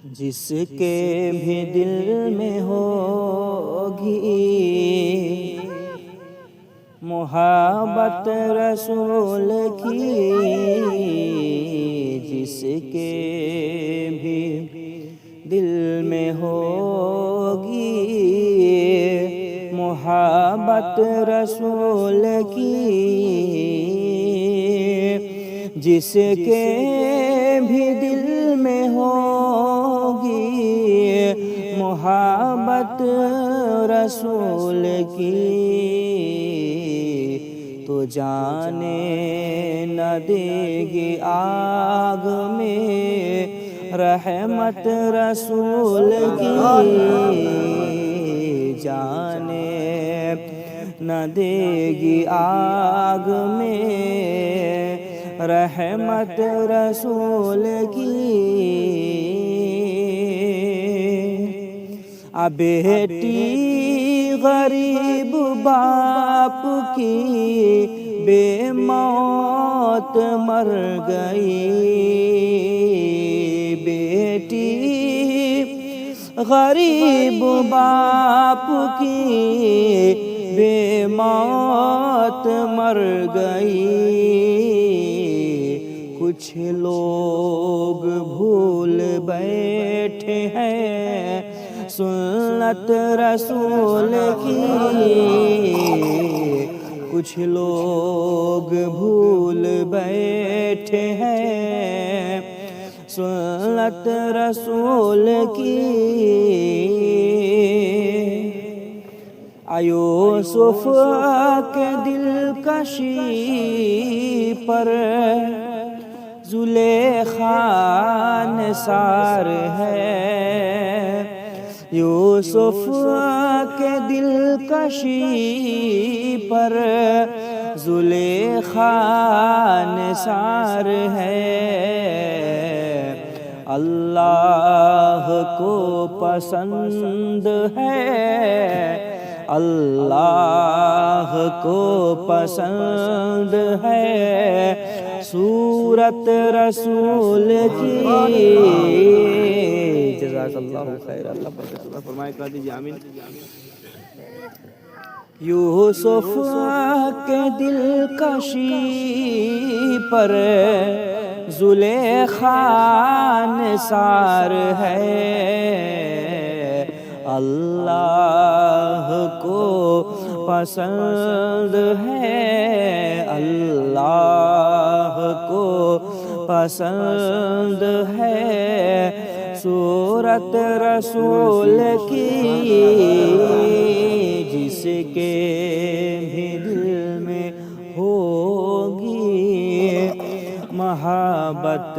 جس کے بھی دل میں ہوگی محبت رسول کی، جس کے بھی دل میں ہوگی محبت رسول کی، جس کے بھی دل میں ہوگی محبت رسول کی، تو جانے نہ دے گی آگ میں رحمت رسول کی، جانے نہ دے گی آگ میں رحمت رسول کی۔ بیٹی غریب باپ کی بے موت مر گئی، بیٹی غریب باپ کی بے موت مر گئی، کچھ لوگ بھول بیٹھے ہیں سنت رسول کی، کچھ لوگ بھول بیٹھے ہیں سنت رسول کی۔ یوسف کے دلکشی پر زلیخا نثار ہے، یوسف کے دلکشی پر زلیخا نثار ہے، اللہ کو پسند ہے، اللہ کو پسند ہے صورت رسول کی۔ جزاک اللہ خیر، اللہ فرمائے کہا دیجیے آمین۔ یوسف کے دلکشی پر زلیخا نثار ہے، اللہ کو پسند ہے، اللہ کو پسند ہے صورت رسول کی، جس کے بھی دل میں ہوگی محبت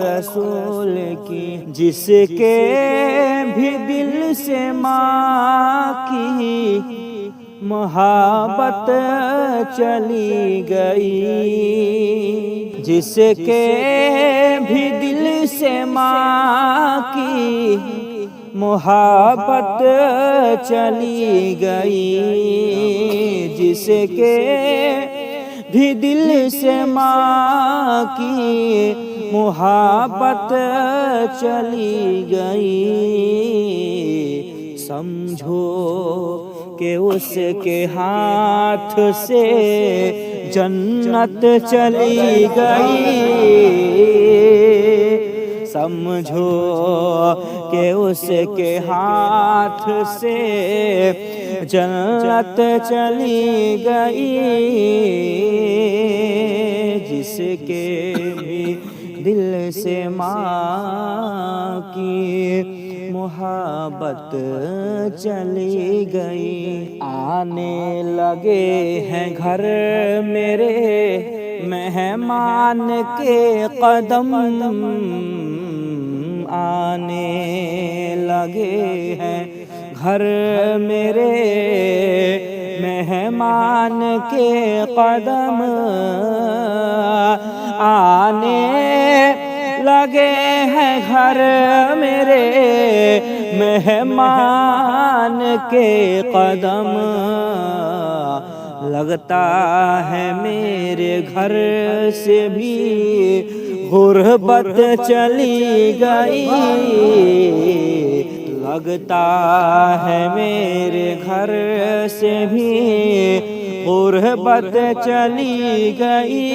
رسول کی، جس کے بھی دل سے ماں کی محبت چلی گئی، جس کے بھی دل سے ماں کی محبت چلی گئی، جس کے بھی دل سے ماں کی محبت چلی گئی، سمجھو کہ اس کے ہاتھ سے جنت چلی گئی، سمجھو کہ اس کے ہاتھ سے جنت چلی گئی، جس کے بھی دل سے ماں کی محبت چلی گئی۔ آنے لگے ہیں گھر میرے مہمان کے قدم، آنے لگے ہیں گھر میرے مہمان کے قدم، آنے لگے ہیں گھر میرے مہمان کے قدم، لگتا ہے میرے گھر سے بھی غربت چلی گئی لگتا ہے میرے گھر سے بھی غربت چلی گئی